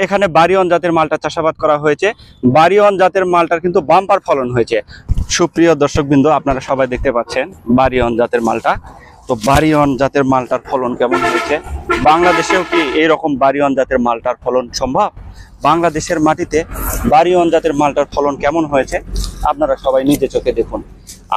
এখানে বারিয়ন জাতের মালটা চাষাবাদ করা হয়েছে। বারিয়ন জাতের মালটার কিন্তু বাম্পার ফলন হয়েছে। সুপ্রিয় দর্শকবৃন্দ, আপনারা সবাই দেখতে পাচ্ছেন বারিয়ন জাতের মালটা। তো বারিয়ন জাতের মালটার ফলন কেমন হয়েছে? বাংলাদেশেও কি এইরকম বারিয়ন জাতের মালটার ফলন সম্ভব? বাংলাদেশের মাটিতে বারিয়ন জাতের মালটার ফলন কেমন হয়েছে আপনারা সবাই নিজে চোখে দেখুন।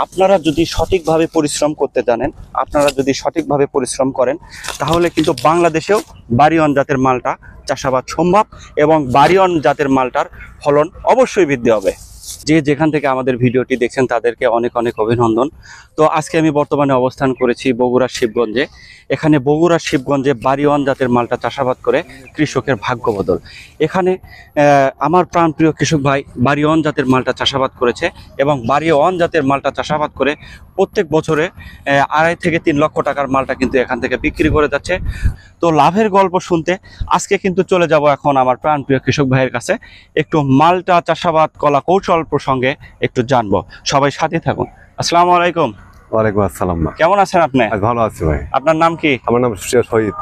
আপনারা যদি সঠিকভাবে পরিশ্রম করতে জানেন, আপনারা যদি সঠিকভাবে পরিশ্রম করেন, তাহলে কিন্তু বাংলাদেশেও বারিয়ন জাতের মালটা চাষাবাদ সম্ভব এবং বারিয়ন জাতের মালটার ফলন অবশ্যই বৃদ্ধি হবে। যে যেখান থেকে আমাদের ভিডিওটি দেখছেন তাদেরকে অনেক অনেক অভিনন্দন। তো আজকে আমি বর্তমানে অবস্থান করেছি বগুড়ার শিবগঞ্জে। এখানে বগুড়ার শিবগঞ্জে বারিয়ন জাতের মালটা চাষাবাদ করে কৃষকের ভাগ্য বদল। এখানে আমার প্রাণপ্রিয় কৃষক ভাই বারিয়ন জাতের মালটা চাষাবাদ করেছে এবং বারিয়ন জাতের মালটা চাষাবাদ করে প্রত্যেক বছরে 2.5 থেকে 3 লক্ষ টাকার মালটা কিন্তু এখান থেকে বিক্রি করে যাচ্ছে। তো লাভের গল্প শুনতে আজকে কিন্তু চলে যাব এখন আমার প্রাণপ্রিয় কৃষক ভাইয়ের কাছে, একটু মালটা চাষাবাদ কলা কৌশল প্রসঙ্গে একটু জানবো। সবাই সাথে থাকুন। আসসালামু আলাইকুম। ওয়ালাইকুম আসসালাম। কেমন আছেন আপনি? ভালো আছি ভাই। আপনার নাম কি? আমার নাম শহীদ।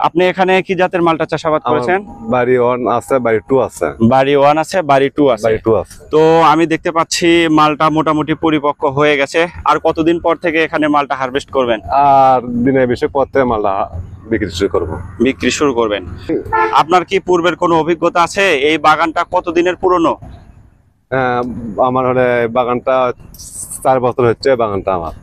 আপনি এখানে কি জাতের মালটা চাষাবাদ করেছেন? বাড়ি 1 আছে, বাড়ি 2 আছে। বাড়ি 1 আছে, বাড়ি 2 আছে। বাড়ি 2 আছে। তো আমি দেখতে পাচ্ছি মালটা মোটামুটি পরিপক্ক হয়ে গেছে। আর কতদিন পর থেকে এখানে মালটা হারভেস্ট করবেন? আর দিনের বেশি পর থেকে মালটা বিক্রি শুরু করবেন। আপনার কি পূর্বের কোনো অভিজ্ঞতা আছে? এই বাগানটা কতদিনের পুরনো? আমার হলে বাগানটা 4 বছর হচ্ছে। বাগানটা আমার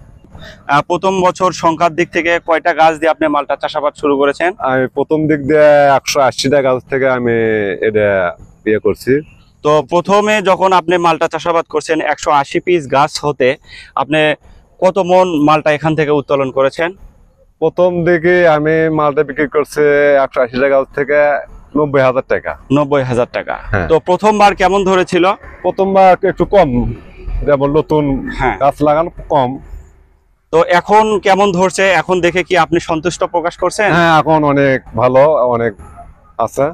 প্রথম বছর সংখ্যার দিক থেকে কয়টা গাছ দিয়ে আপনি মালটা চাষাবাদ শুরু করেছেন? আমি প্রথম দিক দিয়ে 180টা গাছ থেকে আমি এটা ইয়ে করছি। তো প্রথমে যখন আপনি মালটা চাষাবাদ করছেন 180 পিস গাছ হতে আপনি কত মন মালটা এখান থেকে উত্তোলন করেছেন? প্রথম দিকে আমি মালটা বিক্রি করছি 180টা গাছ থেকে 90,000 টাকা। 90,000 টাকা। হ্যাঁ। তো প্রথমবার কেমন ধরেছিল? প্রথমবার একটু কম, যেমন নতুন গাছ লাগানো কম। তো এখন কেমন ধরছে? এখন দেখে কি আপনি সন্তুষ্ট প্রকাশ করছেন? হ্যাঁ, এখন অনেক ভালো, অনেক আছে।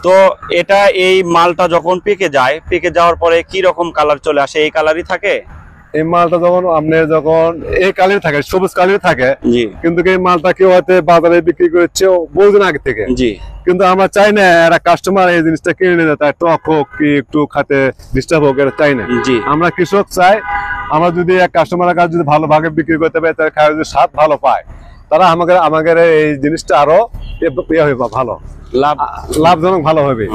তো এটা এই মালটা যখন পেকে যায়, পেকে যাওয়ার পরে কি রকম কালার চলে আসে? এই কালারই থাকে? এই মালটা যখন এই কালারই থাকে, সবুজ কালারই থাকে। জি। কিন্তু এই মালটা কেউ হয়তো বাজারে বিক্রি করছে বহুদিন আগে থেকে। জি। কিন্তু আমরা চাই না এরা কাস্টমার এই জিনিসটা কিনে নিতে, তাই টক হোক কি একটু খাতে ডিস্টার্ব হোক, এটা চাই না। জি। আমরা কৃষক চাই, আমরা যদি কাস্টমারের কাছে যদি ভালো ভাগে বিক্রি করতে পারি, তার খায় যদি স্বাদ ভালো পায়, তারা আমাদের এই জিনিসটা আরো ভালো লাভজনক ভালো হবে।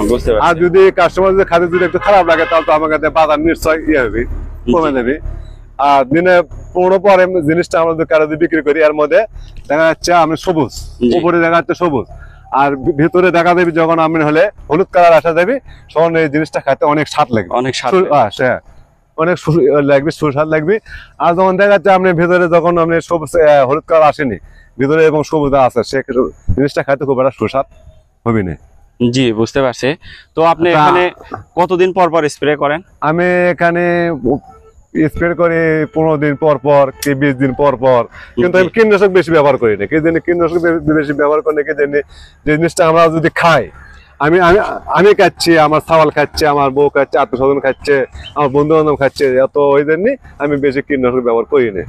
আর যদি কাস্টমার যদি খাতে যদি একটু খারাপ লাগে, তাহলে তো আমাদের বাজার নিশ্চয় হবে, কমে দেবে। আর দিনে 15 পরে জিনিসটা আমরা কারো যদি বিক্রি করি, এর মধ্যে দেখা যাচ্ছে আমি সবুজ, উপরে দেখা যাচ্ছে সবুজ, আর ভিতরে দেখা দেবে যখন আমি হলে হলুদ কালার আসা যাবে, তখন এই জিনিসটা খাইতে অনেক স্বাদ লাগবে, অনেক স্বাদ অনেক লাগবে, সুস্বাদ লাগবে। আর যখন দেখা যাচ্ছে আপনি ভিতরে যখন আপনি সবুজ হলুদ কালার আসেনি, ভিতরে এবং সবুজ আছে, সে জিনিসটা খাইতে খুব একটা সুস্বাদ হবে না। জি, বুঝতে পারছি। তো আপনি এখানে কতদিন পর পর স্প্রে করেন? আমি এখানে স্প্রে করি 15 দিন পর পর কি 20 দিন পর পর। কিন্তু আমি কীটনাশক বেশি ব্যবহার করি না। কি জানি কীটনাশক বেশি ব্যবহার করি না, কি জানি যে জিনিসটা আমরা যদি খাই, আমি খাচ্ছি, আমার ছাওয়াল খাচ্ছে, আমার বউ খাচ্ছে, আত্মস্বজন খাচ্ছে, আমার বন্ধু বান্ধব খাচ্ছে, এত ওই জন্যই আমি বেশি কীটনাশক ব্যবহার করি না।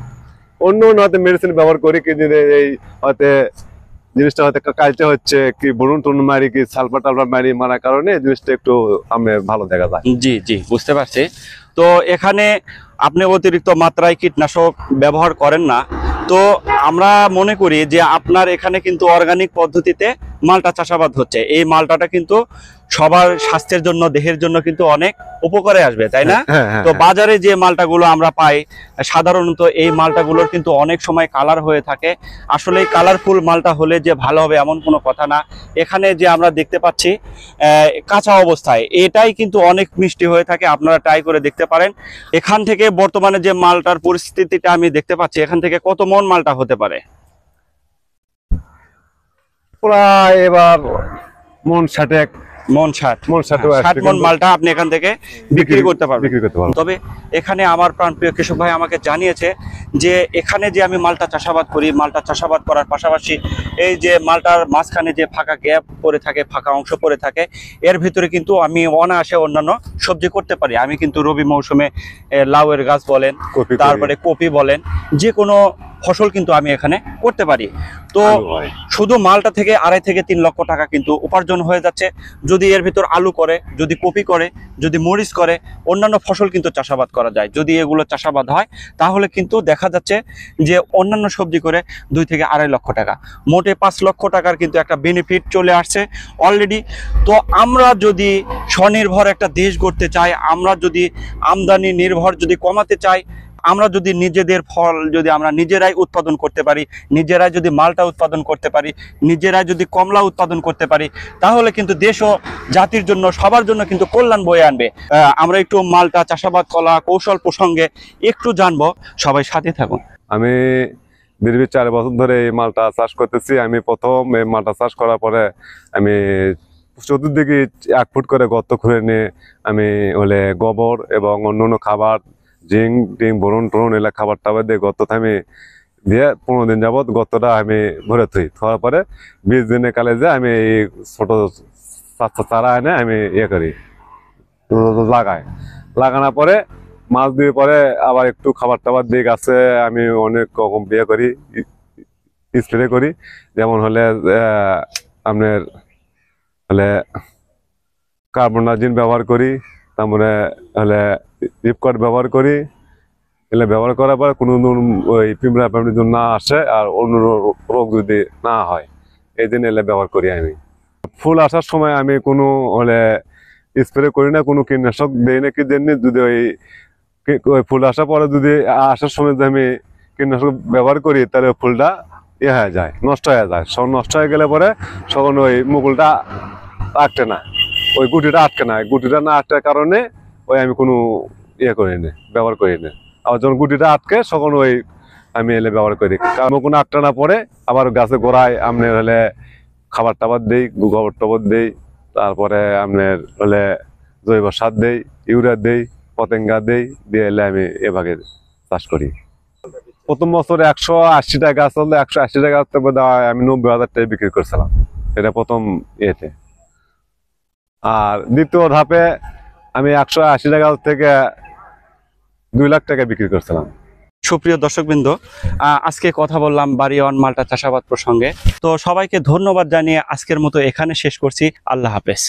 অন্য হয়তো মেডিসিন ব্যবহার করি, কি এই হয়তো জিনিসটা হয়তো কালচে হচ্ছে, কি বরুণ টুন মারি, কি সালফার টালফার মারার কারণে জিনিসটা একটু আমি ভালো দেখা যায়। জি জি, বুঝতে পারছি। তো এখানে আপনি অতিরিক্ত মাত্রায় কীটনাশক ব্যবহার করেন না। তো আমরা মনে করি যে আপনার এখানে কিন্তু অর্গানিক পদ্ধতিতে মালটা চাষাবাদ হচ্ছে। এই মালটাটা কিন্তু সবার স্বাস্থ্যের জন্য, দেহের জন্য কিন্তু অনেক উপকারে আসবে, তাই না? তো বাজারে যে মালটাগুলো আমরা পাই সাধারণত এই মালটাগুলোর কিন্তু অনেক সময় কালার হয়ে থাকে। আসলে কালারফুল মালটা হলে যে ভালো হবে এমন কোনো কথা না। এখানে যে আমরা দেখতে পাচ্ছি কাঁচা অবস্থায়, এটাই কিন্তু অনেক মিষ্টি হয়ে থাকে। আপনারা ট্রাই করে দেখতে পারেন। এখান থেকে বর্তমানে যে মালটার পরিস্থিতিটা আমি দেখতে পাচ্ছি, এখান থেকে কত মন মালটা হতে পারে? প্রায় এবার মন 60 মন মালটা আপনি এখান থেকে বিক্রি করতে পারবেন। তবে এখানে আমার প্রাণপ্রিয় কৃষক ভাই আমাকে জানিয়েছে যে এখানে যে আমি মালটা চাষাবাদ করি, মালটা চাষাবাদ করার পাশাপাশি এই যে মালটার মাঝখানে যে ফাঁকা গ্যাপ পড়ে থাকে, ফাঁকা অংশ পড়ে থাকে, এর ভিতরে কিন্তু আমি অনায়াসে অন্যান্য সবজি করতে পারি। আমি কিন্তু রবি মৌসুমে লাউয়ের গাছ বলেন, কপি তারপরে কপি বলেন, যে কোনো ফসল কিন্তু আমি এখানে করতে পারি। তো শুধু মালটা থেকে 2.5 থেকে 3 লক্ষ টাকা কিন্তু উপার্জন হয়ে যাচ্ছে। যদি এর ভিতর আলু করে, যদি কপি করে, যদি মরিচ করে, অন্যান্য ফসল কিন্তু চাষাবাদ করা যায়। যদি এগুলো চাষাবাদ হয় তাহলে কিন্তু দেখা যাচ্ছে যে অন্যান্য সবজি করে 2 থেকে 2.5 লক্ষ টাকা, মোটে 5 লক্ষ টাকার কিন্তু একটা বেনিফিট চলে আসছে অলরেডি। তো আমরা যদি স্বনির্ভর একটা দেশ গড়তে চাই, আমরা যদি আমদানি নির্ভর যদি কমাতে চাই, আমরা যদি নিজেদের ফল যদি আমরা নিজেরাই উৎপাদন করতে পারি, নিজেরাই যদি মালটা উৎপাদন করতে পারি, নিজেরাই যদি কমলা উৎপাদন করতে পারি, তাহলে কিন্তু দেশ ও জাতির জন্য সবার জন্য কিন্তু কল্যাণ বয়ে আনবে। আমরা একটু মালটা চাষাবাদ কলা কৌশল প্রসঙ্গে একটু জানবো, সবাই সাথে থাকুন। আমি দীর্ঘ 4 বছর ধরে এই মালটা চাষ করতেছি। আমি প্রথম এই মালটা চাষ করার পরে আমি চতুর্দিকে 1 ফুট করে গর্ত খুঁড়ে নিয়ে আমি গোবর এবং অন্যান্য খাবার, জিঙ্ক টিং বোরন টোরন এলা খাবার টাবার দিয়ে গর্ত আমি দিয়ে 15 দিন যাবত গর্তটা আমি ভরে থই। থার পরে 20 দিনের কালে যে আমি এই ছোট চারা এনে আমি করি, লাগানোর পরে মাছ দিয়ে পরে আবার একটু খাবার টাবার দিয়ে গাছে আমি অনেক রকম করি, স্প্রে করি। যেমন আপনার কার্বনডাজিম ব্যবহার করি, তারপরে রিপকট ব্যবহার করি। এগুলো ব্যবহার করার পর কোনো ওই পিঁপড়া যদি না আসে আর অন্য রোগ যদি না হয়, এই দিন এলে ব্যবহার করি। আমি ফুল আসার সময় আমি কোনো স্প্রে করি না, কোনো কীটনাশক দেই না। কি দেননি যদি ওই ফুল আসার পরে যদি আসার সময় যদি আমি কীটনাশক ব্যবহার করি, তাহলে ফুলটা হয়ে যায়, নষ্ট হয়ে যায়। সব নষ্ট হয়ে গেলে পরে তখন ওই মুকুলটা আটকে না, ওই গুটিটা আটকে না। গুটিটা না আটকার কারণে আমি কোনো করি না, ব্যবহার করি না। আবার যখন গুটিটা আটকে তখন আমি ব্যবহার করি। কারণ কোনো আটটা না পরে আবার গাছে গোড়ায় আপনার খাবার টাবার দেই, গোবর টবর দেই, তারপরে আপনার জৈব সার দেই, ইউরিয়া দেই, পতেঙ্গা দেই, দিয়ে আমি এভাবে চাষ করি। প্রথম বছরে 180টা গাছ হলে 180টা গাছ আমি 90,000 টাকা বিক্রি করছিলাম, এটা প্রথম ইয়েতে। আর দ্বিতীয় ধাপে আমি 180 টাকা থেকে 2 লাখ টাকা বিক্রি করছিলাম। সুপ্রিয় দর্শকবৃন্দ, আজকে কথা বললাম বাড়িওয়ান মালটা চাষাবাদ প্রসঙ্গে। তো সবাইকে ধন্যবাদ জানিয়ে আজকের মতো এখানে শেষ করছি। আল্লাহ হাফেজ।